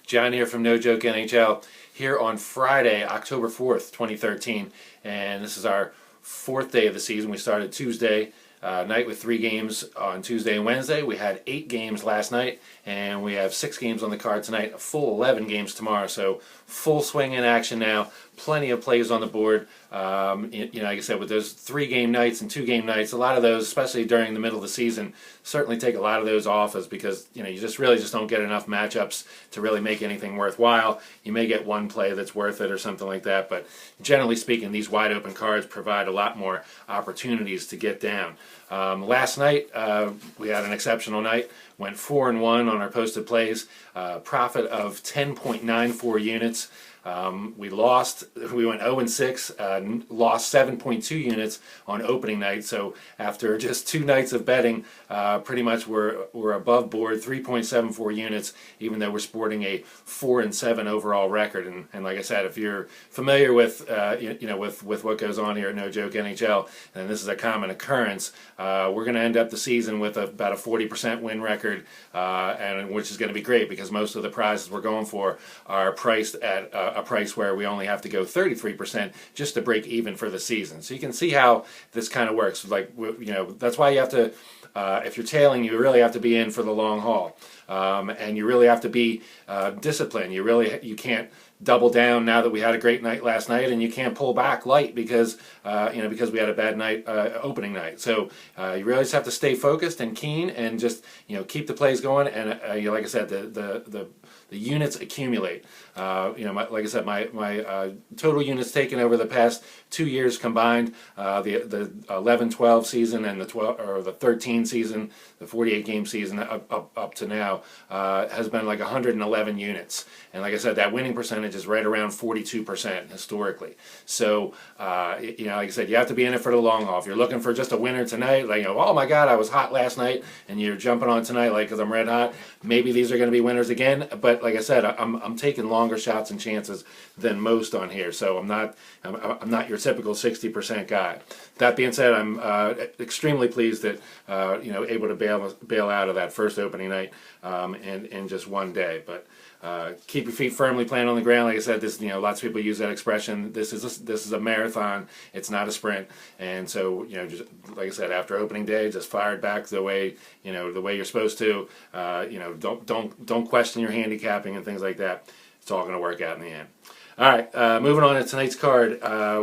John here from No Joke NHL here on Friday, October 4th, 2013. And this is our fourth day of the season. We started Tuesday night with 3 games on Tuesday and Wednesday. We had 8 games last night, and we have 6 games on the card tonight, a full 11 games tomorrow. So full swing in action now, plenty of plays on the board. Like I said, with those 3-game nights and 2-game nights, a lot of those, especially during the middle of the season, certainly take a lot of those off, as because you just really don't get enough matchups to really make anything worthwhile. You may get one play that's worth it or something like that, but generally speaking, these wide open cards provide a lot more opportunities to get down. Last night we had an exceptional night. Went 4-1 on our posted plays, profit of 10.94 units. We went 0-6, lost 7.2 units on opening night. So after just 2 nights of betting, pretty much we're above board, 3.74 units, even though we're sporting a 4-7 overall record. And like I said, if you're familiar with with what goes on here at No Joke NHL, and this is a common occurrence, we're going to end up the season with about a 40% win record, and which is going to be great because most of the prizes we're going for are priced at a price where we only have to go 33% just to break even for the season. So you can see how this kind of works. Like, that's why you have to, if you're tailing, you really have to be in for the long haul, and you really have to be disciplined. You can't double down now that we had a great night last night, and you can't pull back light because because we had a bad night opening night. So you really just have to stay focused and keen, and just keep the plays going. And like I said, the units accumulate. Like I said, my total units taken over the past 2 years combined, the 11-12 season and the 13 season, the 48-game season up to now, has been like 111 units. And like I said, that winning percentage is right around 42% historically. So like I said, you have to be in it for the long haul. If you're looking for just a winner tonight, like oh my God, I was hot last night, and you're jumping on tonight like because I'm red hot, maybe these are going to be winners again. But like I said, I'm taking longer shots and chances than most on here. So I'm not your typical 60% guy. That being said, I'm extremely pleased that able to bail out of that first opening night in just one day. But keep your feet firmly planted on the ground. Like I said, this lots of people use that expression. This is a marathon. It's not a sprint. And so just like I said, after opening day, just fired back the way you're supposed to. Don't question your handicapping and things like that. It's all going to work out in the end. All right, moving on to tonight's card,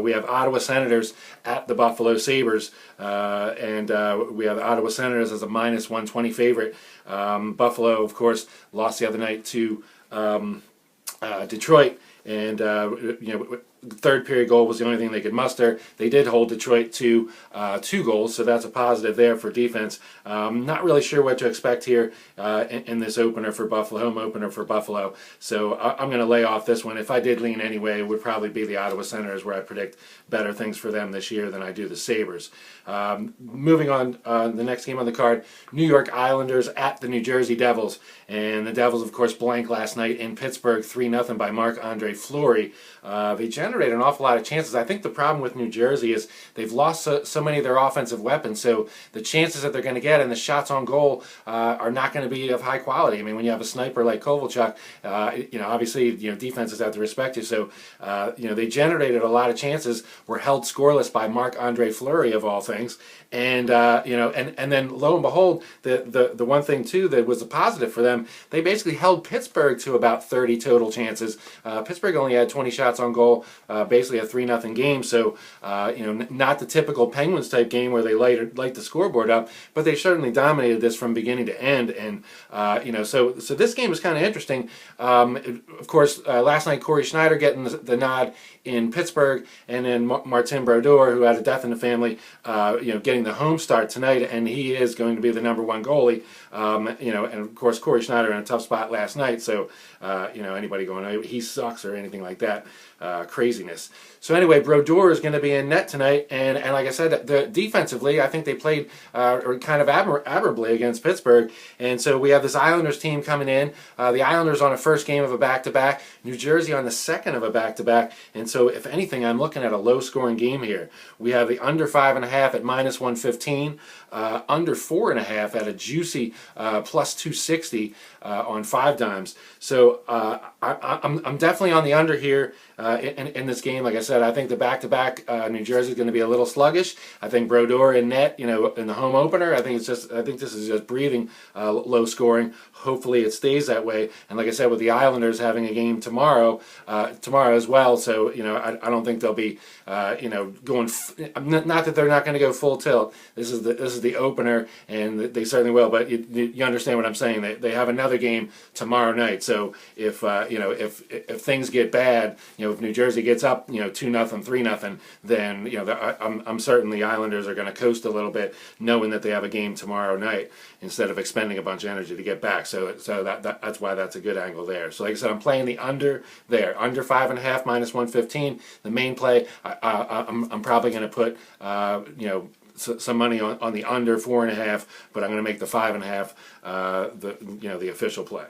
we have Ottawa Senators at the Buffalo Sabres, and we have the Ottawa Senators as a -120 favorite. Buffalo, of course, lost the other night to Detroit, and third period goal was the only thing they could muster. They did hold Detroit to 2 goals, so that's a positive there for defense. Not really sure what to expect here in this opener for Buffalo, home opener for Buffalo. So I'm going to lay off this one. If I did lean anyway, it would probably be the Ottawa Senators, where I predict better things for them this year than I do the Sabres. Moving on, the next game on the card, New York Islanders at the New Jersey Devils. And the Devils, of course, blanked last night in Pittsburgh, 3-0 by Marc-Andre Fleury. They generated an awful lot of chances. I think the problem with New Jersey is they've lost so many of their offensive weapons, so the chances that they're going to get and the shots on goal are not going to be of high quality. I mean, when you have a sniper like Kovalchuk, obviously, defenses have to respect you. So, they generated a lot of chances, were held scoreless by Marc-Andre Fleury of all things, and and then lo and behold, the one thing too that was a positive for them, they basically held Pittsburgh to about 30 total chances. Pittsburgh only had 20 shots on goal, basically a 3-0 game. So not the typical Penguins type game where they light the scoreboard up, but they certainly dominated this from beginning to end. And so this game was kind of interesting. Of course, last night Corey Schneider getting the nod in Pittsburgh, and then Martin Brodeur, who had a death in the family, getting the home start tonight, and he is going to be the #1 goalie. And of course Corey Schneider in a tough spot last night. So anybody going, he sucks or anything like that, crazy craziness. So anyway, Brodeur is going to be in net tonight, and like I said, defensively, I think they played kind of admirably against Pittsburgh, and so we have this Islanders team coming in. The Islanders on a first game of a back-to-back, New Jersey on the second of a back-to-back, and so if anything, I'm looking at a low-scoring game here. We have the under 5.5 at -115, under 4.5 at a juicy plus 260 on 5 dimes. So I'm definitely on the under here in this game. Like I said, I think the back-to-back New Jersey is going to be a little sluggish. I think Brodeur in net, in the home opener. I think this is just breathing low scoring. Hopefully it stays that way. And like I said, with the Islanders having a game tomorrow as well, so I don't think they'll be going. Not that they're not going to go full tilt. This is the opener, and they certainly will. But you understand what I'm saying. They have another game tomorrow night. So if things get bad, if New Jersey gets up 2-0, 3-0, then I'm certain the Islanders are going to coast a little bit, knowing that they have a game tomorrow night instead of expending a bunch of energy to get back. So that's why that's a good angle there. So like I said, I'm playing the under there, under 5.5 -115. The main play, I'm probably going to put some money on the under 4.5, but I'm going to make the 5.5 the official play.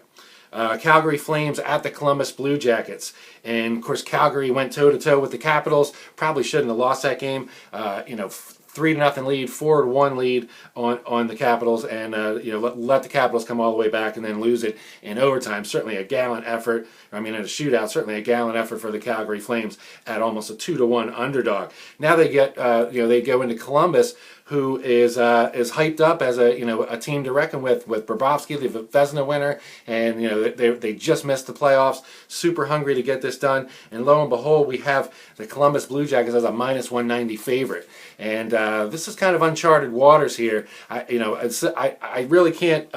Calgary Flames at the Columbus Blue Jackets, and of course Calgary went toe-to-toe with the Capitals. Probably shouldn't have lost that game. 3-0 lead, 4-1 lead on the Capitals, and let the Capitals come all the way back and then lose it in overtime. Certainly a gallant effort. In a shootout, certainly a gallant effort for the Calgary Flames at almost a 2-1 underdog. Now they get they go into Columbus, who is hyped up as a team to reckon with Bobrovsky, the Vezina winner, and they just missed the playoffs. Super hungry to get this done, and lo and behold, we have the Columbus Blue Jackets as a -190 favorite, and this is kind of uncharted waters here. I really can't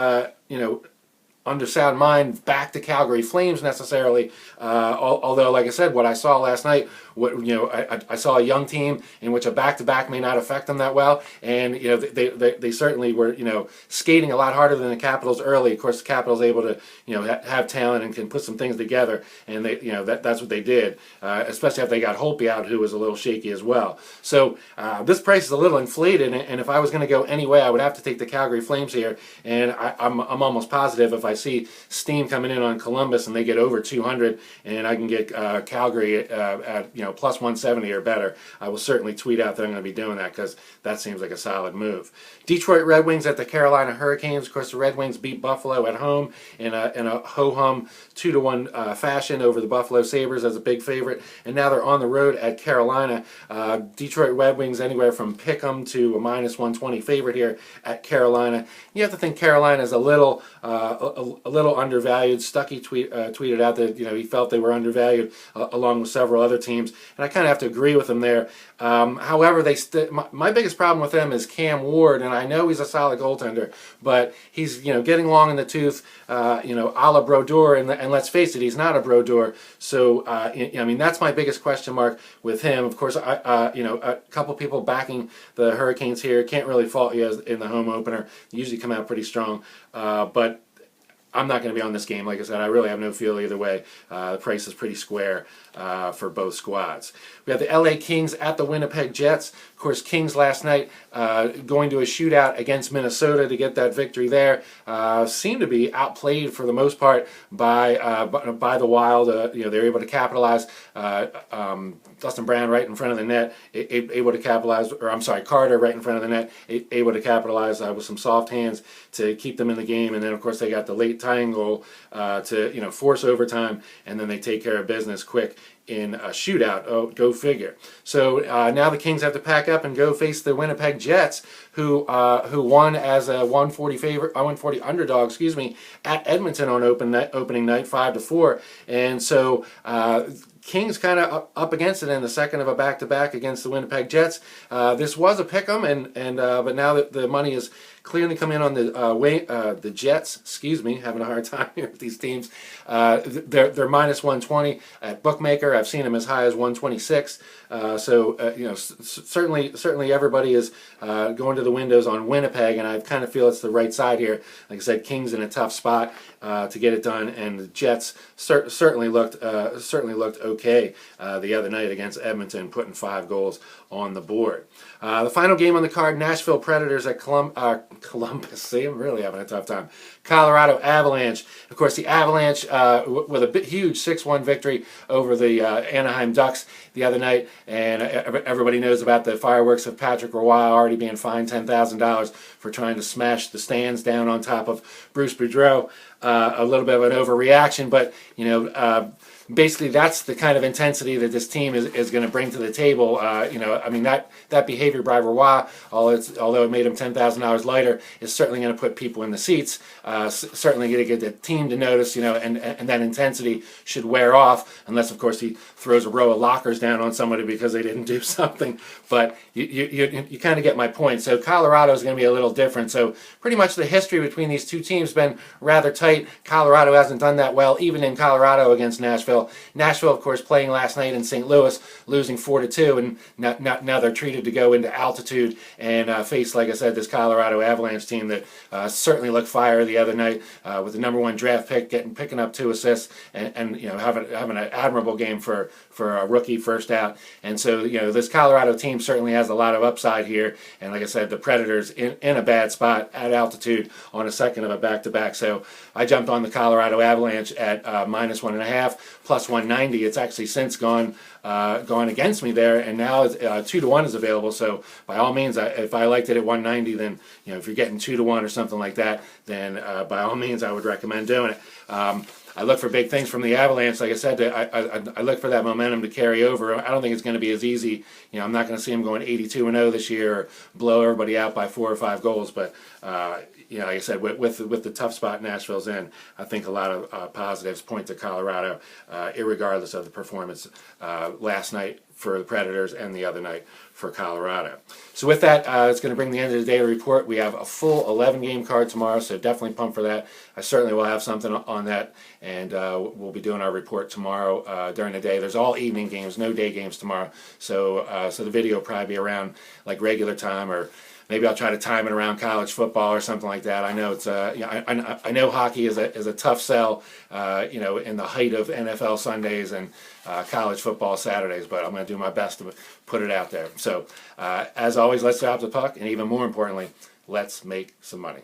under sound mind back to Calgary Flames necessarily, although like I said, what I saw last night, I saw a young team in which a back-to-back may not affect them that well, and they certainly were skating a lot harder than the Capitals early. Of course, the Capitals able to have talent and can put some things together, and that's what they did, especially if they got Holtby out, who was a little shaky as well. So this price is a little inflated, and if I was going to go any way, I would have to take the Calgary Flames here, and I'm almost positive if I see steam coming in on Columbus and they get over 200, and I can get Calgary at plus 170 or better, I will certainly tweet out that I'm going to be doing that, because that seems like a solid move. Detroit Red Wings at the Carolina Hurricanes. Of course, the Red Wings beat Buffalo at home in a ho-hum 2-1 fashion over the Buffalo Sabres as a big favorite, and now they're on the road at Carolina. Detroit Red Wings anywhere from pick'em to a -120 favorite here at Carolina. You have to think Carolina is a little undervalued. Stuckey tweeted out that he felt they were undervalued along with several other teams, and I kind of have to agree with him there. However, my biggest problem with them is Cam Ward, and I know he's a solid goaltender, but he's getting long in the tooth, a la Brodeur, and let's face it, he's not a Brodeur. So that's my biggest question mark with him. Of course, a couple people backing the Hurricanes here can't really fault you in the home opener. They usually come out pretty strong, but I'm not going to be on this game. Like I said, I really have no feel either way. The price is pretty square for both squads. We have the LA Kings at the Winnipeg Jets. Of course, Kings last night going to a shootout against Minnesota to get that victory there. Seemed to be outplayed for the most part by the Wild. They were able to capitalize. Dustin Brown right in front of the net, able to capitalize, or I'm sorry, Carter right in front of the net, able to capitalize with some soft hands to keep them in the game. And then, of course, they got the late tying goal to force overtime, and then they take care of business quick in a shootout. Oh, go figure. So now the Kings have to pack up and go face the Winnipeg Jets, who won as a 140 underdog, at Edmonton on opening night 5-4, and so Kings kind of up against it in the second of a back-to-back against the Winnipeg Jets. This was a pick'em, but now that the money is clearly coming in on the Jets. Having a hard time here with these teams. They're -120 at bookmaker I've seen them as high as 126. Certainly everybody is going to the windows on Winnipeg, and I kind of feel it's the right side here. Like I said, Kings in a tough spot to get it done, and the Jets certainly looked okay the other night against Edmonton, putting 5 goals on the board. The final game on the card: Nashville Predators at Columbus. See, I'm really having a tough time. Colorado Avalanche. Of course, the Avalanche with a huge 6-1 victory over the Anaheim Ducks the other night, and everybody knows about the fireworks of Patrick Roy already being fined $10,000 for trying to smash the stands down on top of Bruce Boudreau. A little bit of an overreaction, but basically that's the kind of intensity that this team is going to bring to the table. That behavior by Roy, although it made him $10,000 lighter, is certainly going to put people in the seats. Certainly going to get the team to notice, and that intensity should wear off, unless of course he throws a row of lockers down on somebody because they didn't do something. But you kind of get my point. So Colorado is going to be a little different. So pretty much the history between these two teams has been rather tight. Colorado hasn't done that well, even in Colorado against Nashville. Nashville, of course, playing last night in St. Louis, losing 4-2, and now they're treated to go into altitude and face, like I said, this Colorado Avalanche team that certainly looked fire the other night with the #1 draft pick picking up 2 assists and having an admirable game for a rookie first out. And so this Colorado team certainly has a lot of upside here. And like I said, the Predators in a bad spot at altitude on a second of a back-to-back. So I jumped on the Colorado Avalanche at -1.5, plus 190. It's actually since gone against me there, and now 2-1 is available. So by all means, if I liked it at 190, then if you're getting 2-1 or something like that, then by all means I would recommend doing it. I look for big things from the Avalanche. Like I said, I look for that momentum to carry over. I don't think it's going to be as easy. I'm not going to see them going 82-0 this year or blow everybody out by 4 or 5 goals. But like I said, with the tough spot Nashville's in, I think a lot of positives point to Colorado, irregardless of the performance last night for the Predators and the other night for Colorado. So with that, it's going to bring the end of the daily report. We have a full 11-game card tomorrow, so definitely pumped for that. I certainly will have something on that, and we'll be doing our report tomorrow during the day. There's all evening games, no day games tomorrow, so the video will probably be around like regular time, or maybe I'll try to time it around college football or something like that. I know it's I know hockey is a tough sell, in the height of NFL Sundays and college football Saturdays, but I'm going to do my best to put it out there. So as always, let's drop the puck, and even more importantly, let's make some money.